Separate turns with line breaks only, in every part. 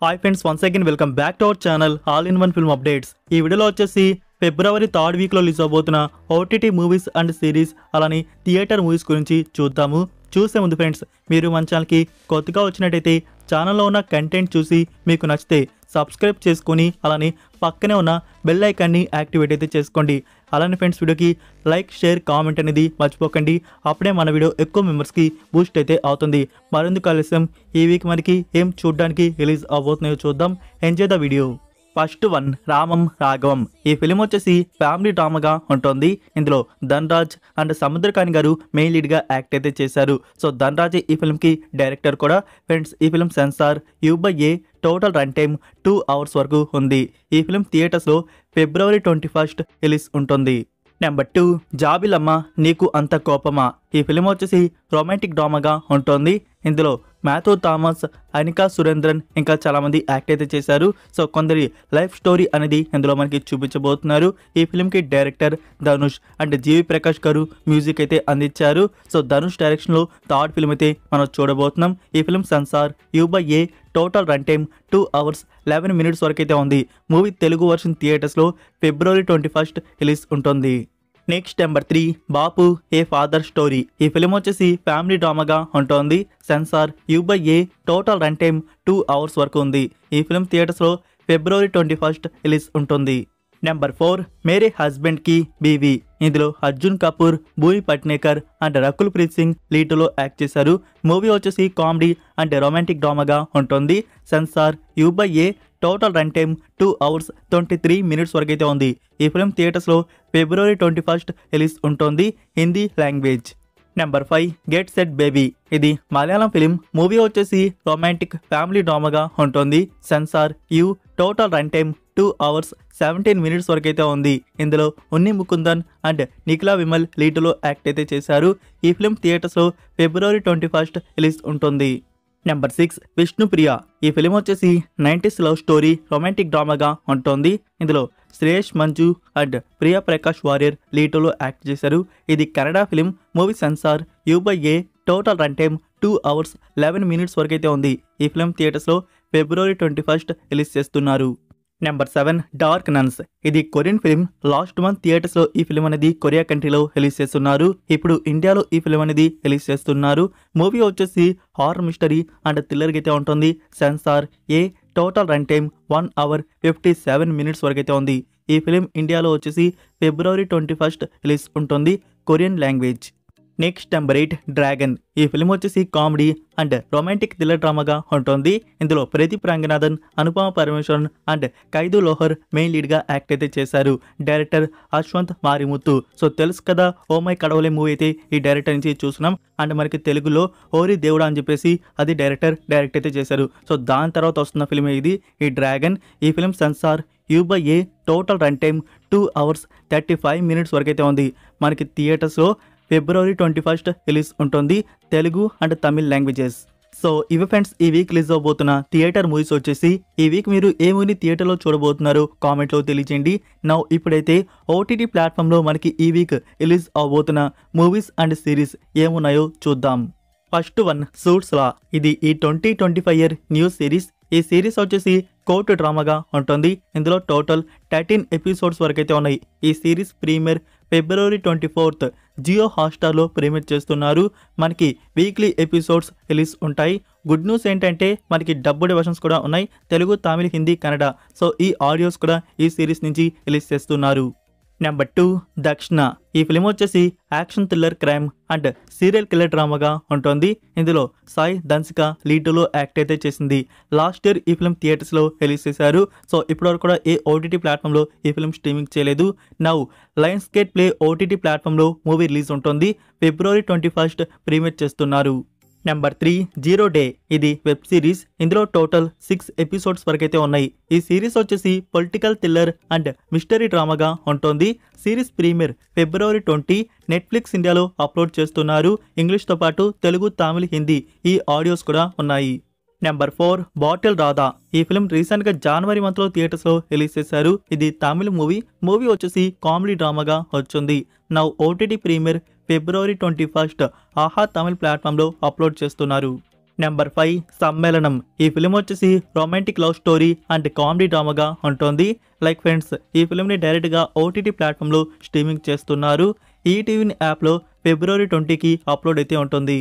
Hi friends, once again welcome back to our channel all in one film updates. ఈ వీడియోలో వచ్చేసి ఫిబ్రవరి 3rd వీక్లో రిలీజ్ అవబోతున్న ఓటీటీ మూవీస్ అండ్ సిరీస్ అలానే థియేటర్ మూవీస్ గురించి చూద్దాము. చూసే ముందు ఫ్రెండ్స్, మీరు మన ఛానల్కి కొత్తగా వచ్చినట్టయితే ఛానల్లో ఉన్న కంటెంట్ చూసి మీకు నచ్చితే సబ్స్క్రైబ్ చేసుకొని అలానే పక్కనే ఉన్న బెల్ ఐకాన్ని యాక్టివేట్ అయితే చేసుకోండి. అలానే ఫ్రెండ్స్, వీడియోకి లైక్, షేర్, కామెంట్ అనేది మర్చిపోకండి. అప్పుడే మన వీడియో ఎక్కువ మెంబర్స్కి బూస్ట్ అయితే అవుతుంది. మరెందుకు ఆలస్యం, ఈ వీక్ మనకి ఏం చూడడానికి రిలీజ్ అవబోతున్నాయో చూద్దాం. Enjoy the video. First one, Ramam Raghavam. ఈ ఫిలిం వచ్చేసి ఫ్యామిలీ డ్రామాగా ఉంటుంది. ఇందులో ధన్రాజ్ అండ్ సముద్రకాని గారు మెయిన్ లీడ్గా యాక్ట్ అయితే చేశారు. సో ధన్రాజ్ ఈ ఫిల్మ్కి డైరెక్టర్ కూడా. ఫ్రెండ్స్, ఈ film censor U/A, total run time 2 hours వరకు ఉంది. ఈ ఫిలిం థియేటర్స్లో February 21st రిలీజ్ ఉంటుంది. నెంబర్ 2, జాబిలమ్మ నీకు అంత కోపమా. ఈ ఫిలిం వచ్చేసి రొమాంటిక్ డ్రామాగా ఉంటుంది. ఇందులో మాథ్యూ థామస్, అనికా సురేంద్రన్ ఇంకా చాలామంది యాక్ట్ అయితే చేశారు. సో కొందరి లైఫ్ స్టోరీ అనేది ఇందులో మనకి చూపించబోతున్నారు. ఈ ఫిలింకి డైరెక్టర్ ధనుష్ అండ్ జీవి ప్రకాష్ గారు మ్యూజిక్ అయితే అందించారు. సో ధనుష్ డైరెక్షన్లో 3rd ఫిలిం అయితే మనం చూడబోతున్నాం. ఈ film censor U/A, total run time 2 hours 11 minutes వరకు అయితే ఉంది. మూవీ తెలుగు వర్షన్ థియేటర్స్లో February 21st రిలీజ్ ఉంటుంది. Next number 3, Bapu a father story. ఈ ఫిలిం వచ్చేసి ఫ్యామిలీ డ్రామాగా ఉంటుంది. Censor U/A, total run time 2 hours వరకు ఉంది. ఈ ఫిలిం థియేటర్స్లో February 21st రిలీజ్ ఉంటుంది. Number 4, Mere husband Ki Biwi. ఇందులో అర్జున్ కపూర్, భూమి పట్నేకర్ అండ్ రకుల్ ప్రీత్ సింగ్ లీడ్లో యాక్ట్ చేశారు. మూవీ వచ్చేసి కామెడీ అండ్ రొమాంటిక్ డ్రామాగా ఉంటుంది. Censor U/A, total run time 2 hours 23 minutes వరకు అయితే ఉంది. ఈ ఫిలిం థియేటర్స్లో February 21st రిలీజ్ ఉంటుంది. Hindi language. Number 5, get set baby. ఇది మలయాళం ఫిలిం. మూవీ వచ్చేసి రొమాంటిక్ ఫ్యామిలీ డ్రామాగా ఉంటుంది. Censor U, total run time 2 hours 17 minutes వరకు అయితే ఉంది. ఇందులో ఉన్ని ముకుందన్ అండ్ నిఖిలా విమల్ లీడ్లో యాక్ట్ అయితే చేశారు. ఈ ఫిలిం థియేటర్స్లో February 21st రిలీజ్ ఉంటుంది. నెంబర్ 6, విష్ణుప్రియ. ఈ ఫిలిం వచ్చేసి 90s లవ్ స్టోరీ రొమాంటిక్ డ్రామాగా ఉంటుంది. ఇందులో శ్రేయస్ మంజు అండ్ ప్రియా ప్రకాష్ వారియర్ లీడ్లో యాక్ట్ చేశారు. ఇది Kannada film. Movie censor U/A, total run time 2 hours 11 minutes వరకు అయితే ఉంది. ఈ ఫిలిం థియేటర్స్లో February 21st రిలీజ్ చేస్తున్నారు. Number 7, dark nuns. ఇది కొరియన్ ఫిలిం. లాస్ట్ మంత్ థియేటర్స్లో ఈ ఫిలిం అనేది కొరియా కంట్రీలో రిలీజ్ చేస్తున్నారు. ఇప్పుడు ఇండియాలో ఈ ఫిలిం అనేది రిలీజ్ చేస్తున్నారు. మూవీ వచ్చేసి హారర్ మిస్టరీ అండ్ థ్రిల్లర్ అయితే ఉంటుంది. Censor A, total run time 1 hour 57 minutes వరకు అయితే ఉంది. ఈ ఫిలిం ఇండియాలో వచ్చేసి February 21st రిలీజ్ ఉంటుంది. Korean language. Next number 8, dragon. ఈ ఫిలిం వచ్చేసి కామెడీ అండ్ రొమాంటిక్ థ్రిల్లర్ డ్రామాగా ఉంటుంది. ఇందులో ప్రదీప్ రంగనాథన్, అనుపమ పరమేశ్వరన్ అండ్ ఖైదు లోహర్ మెయిన్ లీడ్గా యాక్ట్ అయితే చేశారు. డైరెక్టర్ అశ్వంత్ మారిముత్తు. సో తెలుసు కదా, ఓ మై కడవలే మూవీ అయితే ఈ డైరెక్టర్ నుంచి చూస్తున్నాం. అండ్ మనకి తెలుగులో ఓరి దేవుడా అని చెప్పేసి అది డైరెక్ట్ అయితే చేశారు. సో దాని తర్వాత వస్తున్న ఫిలిం ఇది, ఈ డ్రాగన్. ఈ film censor U/A, total run time 2 hours 35 minutes వరకు అయితే ఉంది. మనకి థియేటర్స్లో February 21st రిలీజ్ ఉంటుంది. Telugu and Tamil languages. So ఇవి ఫ్రెండ్స్, ఈ వీక్ రిలీజ్ అవబోతున్న థియేటర్ మూవీస్ వచ్చేసి. ఈ వీక్ మీరు ఏ మూవీని థియేటర్లో చూడబోతున్నారు కామెంట్లో తెలియజేయండి. నౌ ఇప్పుడైతే OTT ప్లాట్ఫామ్లో మనకి ఈ వీక్ రిలీజ్ అవబోతున్న మూవీస్ అండ్ సిరీస్ ఏమున్నాయో చూద్దాం. First one, suits LA. ఇది ఈ 2025 న్యూ సిరీస్. ఈ సిరీస్ వచ్చేసి కోర్టు డ్రామాగా ఉంటుంది. ఇందులో టోటల్ 13 episodes వరకు అయితే ఉన్నాయి. ఈ series premiere February 24th Jio హాట్స్టార్లో ప్రీమియర్ చేస్తున్నారు. మనకి వీక్లీ ఎపిసోడ్స్ రిలీజ్ ఉంటాయి. గుడ్ న్యూస్ ఏంటంటే మనకి డబ్బుడ్ వెర్షన్స్ కూడా ఉన్నాయి, తెలుగు, తమిళ్, హిందీ, కన్నడ. సో ఈ ఆడియోస్ కూడా ఈ సిరీస్ నుంచి రిలీజ్ చేస్తున్నారు. నెంబర్ 2, దక్షిణ. ఈ ఫిలిం వచ్చేసి action thriller crime and serial killer డ్రామాగా ఉంటుంది. ఇందులో సాయి ధన్సిక లీడ్లో యాక్ట్ అయితే చేసింది. లాస్ట్ ఇయర్ ఈ ఫిలిం థియేటర్స్లో రిలీజ్ చేశారు. సో ఇప్పటివరకు కూడా ఏ OTT ప్లాట్ఫామ్లో ఈ ఫిలిం స్ట్రీమింగ్ చేయలేదు. Now Lions Gate Play OTT ప్లాట్ఫామ్లో మూవీ రిలీజ్ ఉంటుంది. February 21st ప్రీమియర్ చేస్తున్నారు. Number 3, zero day. ఇది వెబ్ సిరీస్. ఇందులో టోటల్ 6 episodes వరకైతే ఉన్నాయి. ఈ సిరీస్ వచ్చేసి పొలిటికల్ థ్రిల్లర్ అండ్ మిస్టరీ డ్రామాగా ఉంటుంది. సిరీస్ ప్రీమియర్ February 20 నెట్ఫ్లిక్స్ ఇండియాలో అప్లోడ్ చేస్తున్నారు. ఇంగ్లీష్తో పాటు తెలుగు, తమిళ్, హిందీ ఈ ఆడియోస్ కూడా ఉన్నాయి. Number 4, bottle Radha. ఈ ఫిలిం రీసెంట్గా జనవరి మంత్లో థియేటర్స్లో రిలీజ్ చేశారు. ఇది తమిళ్ మూవీ వచ్చేసి కామెడీ డ్రామాగా వచ్చింది. Now OTT premier February 21st ఆహా తమిళ్ ప్లాట్ఫామ్లో అప్లోడ్ చేస్తున్నారు. నెంబర్ 5 సమ్మేళనం. ఈ ఫిలిం వచ్చేసి romantic love story and comedy డ్రామాగా ఉంటుంది. లైక్ ఫ్రెండ్స్, ఈ ఫిలింని డైరెక్ట్గా ఓటీటీ ప్లాట్ఫామ్లో స్ట్రీమింగ్ చేస్తున్నారు. ఈటీవీ యాప్లో ఫిబ్రవరి 20కి అప్లోడ్ అయితే ఉంటుంది.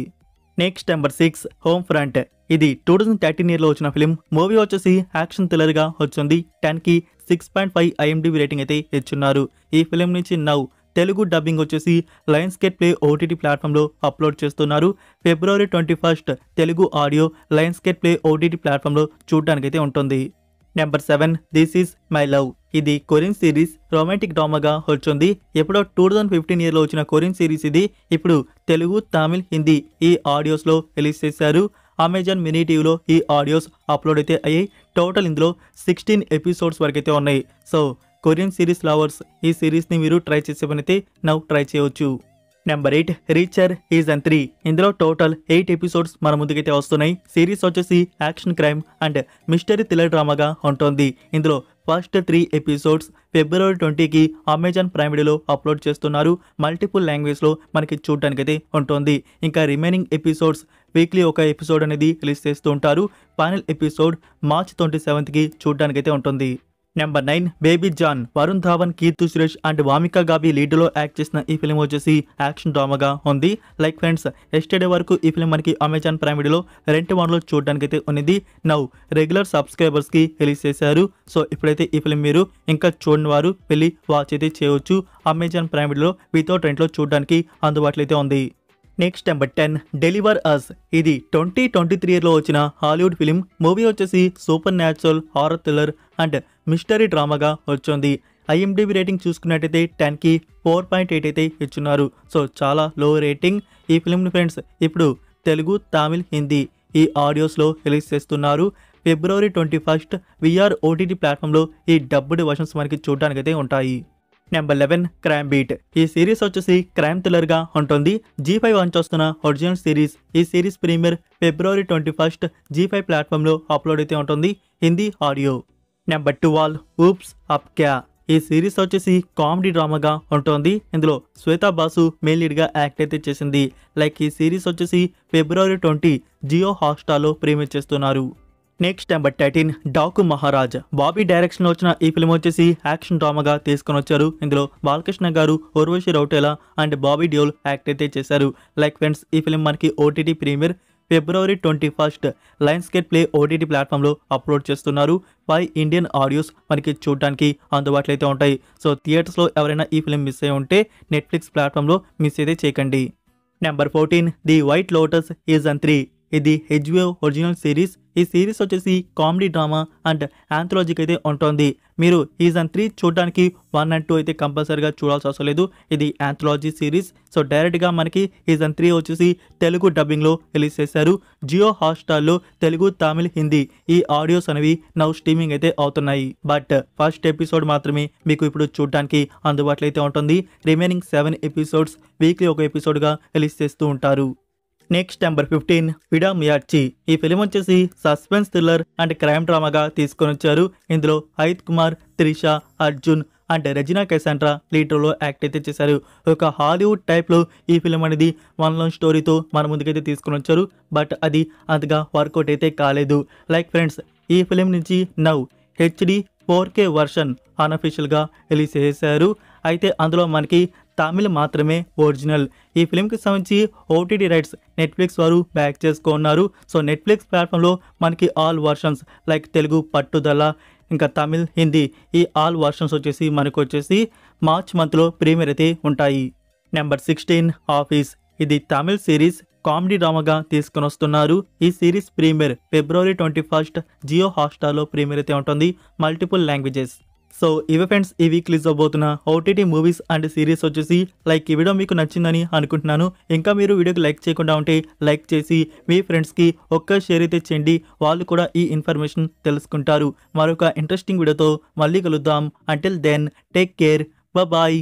Next number 6 home front. ఇది 2013 ఇయర్లో వచ్చిన ఫిలిం. మూవీ వచ్చేసి యాక్షన్ థ్రిల్లర్గా వచ్చింది. 10కి 6.5 ఐఎండిబి రేటింగ్ అయితే ఇచ్చున్నారు. ఈ ఫిలిం నుంచి నౌ తెలుగు డబ్బింగ్ వచ్చేసి లయన్స్ గేట్ ప్లే ఓటీటీ ప్లాట్ఫామ్లో అప్లోడ్ చేస్తున్నారు. ఫిబ్రవరి 21 Telugu audio Lions Gate play OTT ప్లాట్ఫామ్లో చూడడానికైతే ఉంటుంది. Number 7 this is my love. ఇది కొరియన్ సిరీస్ రొమాంటిక్ డ్రామాగా వచ్చింది. ఎప్పుడో 2015 ఇయర్లో వచ్చిన కొరియన్ సిరీస్ ఇది. ఇప్పుడు తెలుగు, తమిళ్, హిందీ ఈ ఆడియోస్లో రిలీజ్ చేశారు. అమెజాన్ మినీ టీవీలో ఈ ఆడియోస్ అప్లోడ్ అయితే అయ్యాయి. టోటల్ ఇందులో 16 ఎపిసోడ్స్ వరకు అయితే ఉన్నాయి. సో కొరియన్ సిరీస్ లవర్స్ ఈ సిరీస్ని మీరు ట్రై చేసే పనైతే నౌ ట్రై చేయవచ్చు. Number 8 Reacher season 3. ఇందులో టోటల్ 8 ఎపిసోడ్స్ మన ముందుకైతే వస్తున్నాయి. సిరీస్ వచ్చేసి action crime and mystery thriller డ్రామాగా ఉంటుంది. ఇందులో ఫస్ట్ 3 ఎపిసోడ్స్ ఫిబ్రవరి 20కి అమెజాన్ ప్రైమ్ వీడియోలో అప్లోడ్ చేస్తున్నారు. మల్టిపుల్ లాంగ్వేజ్లో మనకి చూడడానికైతే ఉంటుంది. ఇంకా రిమైనింగ్ ఎపిసోడ్స్ వీక్లీ ఒక ఎపిసోడ్ అనేది రిలీజ్ చేస్తూ ఉంటారు. ఫైనల్ ఎపిసోడ్ మార్చ్ 27కి చూడడానికైతే ఉంటుంది. Number 9 Baby John. Varun Dhawan, Keerthy Suresh and Wamiqa Gabbi లీడ్లో యాక్ట్ చేసిన ఈ ఫిలిం వచ్చేసి యాక్షన్ డ్రామాగా ఉంది. లైక్ ఫ్రెండ్స్, ఎస్టర్డే వరకు ఈ ఫిలిం మనకి అమెజాన్ ప్రైమ్ వీడియోలో రెంట్ వన్లో చూడడానికైతే ఉన్నది. నౌ రెగ్యులర్ సబ్స్క్రైబర్స్కి రిలీజ్ చేశారు. సో ఇప్పుడైతే ఈ ఫిలిం మీరు ఇంకా చూడని వారు వెళ్ళి వాచ్ అయితే చేయవచ్చు. అమెజాన్ ప్రైమ్ వీడియోలో వితౌట్ రెంట్లో చూడడానికి అందుబాటులో అయితే ఉంది. Next number 10 deliver us. ఇది 2023 ఇయర్లో వచ్చిన హాలీవుడ్ ఫిలిం. మూవీ వచ్చేసి supernatural horror thriller and mystery డ్రామాగా వచ్చింది. ఐఎండిబి రేటింగ్ చూసుకున్నట్టయితే 10కి 4.8 అయితే ఇచ్చున్నారు. సో చాలా లో రేటింగ్. ఈ ఫిలింని ఫ్రెండ్స్ ఇప్పుడు తెలుగు, తమిళ్, హిందీ ఈ ఆడియోస్లో రిలీజ్ చేస్తున్నారు. ఫిబ్రవరి 21 విఆర్ ఓటీటీ ప్లాట్ఫామ్లో ఈ డబ్బుడ్ వర్షన్స్ మనకి చూడడానికైతే ఉంటాయి. Number 11 crime beat. ఈ సిరీస్ వచ్చేసి క్రైమ్ థ్రిల్లర్గా ఉంటుంది. G5 నుంచి వస్తున్న ఒరిజినల్ సిరీస్. ఈ సిరీస్ ప్రీమియర్ ఫిబ్రవరి 21 G5 ప్లాట్ఫామ్లో అప్లోడ్ అయితే ఉంటుంది. హిందీ ఆడియో. నెంబర్ 12 ఊప్స్ అప్ క్యా. ఈ సిరీస్ వచ్చేసి కామెడీ డ్రామాగా ఉంటుంది. ఇందులో శ్వేతా బాసు మెయిన్ లీడ్గా యాక్ట్ అయితే చేసింది. లైక్ ఈ సిరీస్ వచ్చేసి ఫిబ్రవరి 20 జియో హాట్స్టార్లో ప్రీమియర్ చేస్తున్నారు. Next number 13 Daaku Maharaj. బాబీ డైరెక్షన్లో వచ్చిన ఈ ఫిలిం వచ్చేసి యాక్షన్ డ్రామాగా తీసుకొని వచ్చారు. ఇందులో బాలకృష్ణ గారు, ఉర్వశి రౌటేలా అండ్ బాబీ డియోల్ యాక్ట్ అయితే చేశారు. లైక్ ఫ్రెండ్స్, ఈ ఫిలిం మనకి ఓటీటీ ప్రీమియర్ ఫిబ్రవరి 21 లయన్స్ గేట్ ప్లే ఓటీటీ ప్లాట్ఫామ్లో అప్లోడ్ చేస్తున్నారు. 5 ఇండియన్ ఆడియోస్ మనకి చూడడానికి అందుబాటులో అయితే ఉంటాయి. సో థియేటర్స్లో ఎవరైనా ఈ ఫిలిం మిస్ అయి ఉంటే నెట్ఫ్లిక్స్ ప్లాట్ఫామ్లో మిస్ అయితే చేయకండి. Number 14 the white lotus season 3. ఇది HBO ఒరిజినల్ సిరీస్. ఈ సిరీస్ వచ్చేసి కామెడీ డ్రామా అండ్ ఆంథాలజీకి అయితే ఉంటుంది. మీరు సీజన్ 3 చూడడానికి 1 and 2 అయితే కంపల్సరీగా చూడాల్సిన అవసరం లేదు. ఇది ఆంథాలజీ సిరీస్. సో డైరెక్ట్గా మనకి సీజన్ 3 వచ్చేసి తెలుగు డబ్బింగ్లో రిలీజ్ చేశారు. జియో హాట్స్టార్లో తెలుగు, తమిళ్, హిందీ ఈ ఆడియోస్ అనేవి నౌ స్ట్రీమింగ్ అయితే అవుతున్నాయి. బట్ ఫస్ట్ ఎపిసోడ్ మాత్రమే మీకు ఇప్పుడు చూడడానికి అందుబాటులో అయితే ఉంటుంది. రిమైనింగ్ 7 ఎపిసోడ్స్ వీక్లీ ఒక ఎపిసోడ్గా రిలీజ్ చేస్తూ ఉంటారు. Next number 15 Vidaa Muyarchi. ఈ ఫిలిం వచ్చేసి సస్పెన్స్ థ్రిల్లర్ అండ్ క్రైమ్ డ్రామాగా తీసుకొని వచ్చారు. ఇందులో అజిత్ కుమార్, త్రిష, అర్జున్ అండ్ రెజినా కెసాండ్రా లీడ్ రోల్లో యాక్ట్ అయితే చేశారు. ఒక హాలీవుడ్ టైప్లో ఈ ఫిలిం అనేది వన్ లైన్ స్టోరీతో మన ముందుకైతే తీసుకొని వచ్చారు. బట్ అది అంతగా వర్కౌట్ అయితే కాలేదు. లైక్ ఫ్రెండ్స్, ఈ ఫిలిం నుంచి నౌ HD 4K వర్షన్ అన్అఫీషియల్గా రిలీజ్ చేశారు. అయితే అందులో మనకి తమిళ్ మాత్రమే ఒరిజినల్. ఈ ఫిలింకి సంబంధించి ఓటీటీ రైట్స్ నెట్ఫ్లిక్స్ వారు బ్యాక్ చేసుకున్నారు. సో నెట్ఫ్లిక్స్ ప్లాట్ఫామ్లో మనకి ఆల్ వర్షన్స్ లైక్ తెలుగు, పట్టుదల, ఇంకా తమిళ్, హిందీ ఈ ఆల్ వర్షన్స్ వచ్చేసి మనకు వచ్చేసి మార్చ్ మంత్లో ప్రీమియర్ అయితే ఉంటాయి. Number 16 office. ఇది తమిళ్ సిరీస్ కామెడీ డ్రామాగా తీసుకొని వస్తున్నారు. ఈ సిరీస్ ప్రీమియర్ ఫిబ్రవరి 21 జియో హాట్స్టార్లో ప్రీమియర్ అయితే ఉంటుంది. Multiple languages. సో ఇవి ఫ్రెండ్స్ ఈ వీక్ రిలీజ్ అవబోతున్న ఓటీటీ మూవీస్ అండ్ సిరీస్ వచ్చేసి. లైక్ ఈ వీడియో మీకు నచ్చిందని అనుకుంటున్నాను. ఇంకా మీరు వీడియోకి లైక్ చేయకుండా ఉంటే లైక్ చేసి మీ ఫ్రెండ్స్కి ఒక్క షేర్ అయితే చేయండి. వాళ్ళు కూడా ఈ ఇన్ఫర్మేషన్ తెలుసుకుంటారు. మరొక ఇంట్రెస్టింగ్ వీడియోతో మళ్ళీ కలుద్దాం. Until then take care. Bye.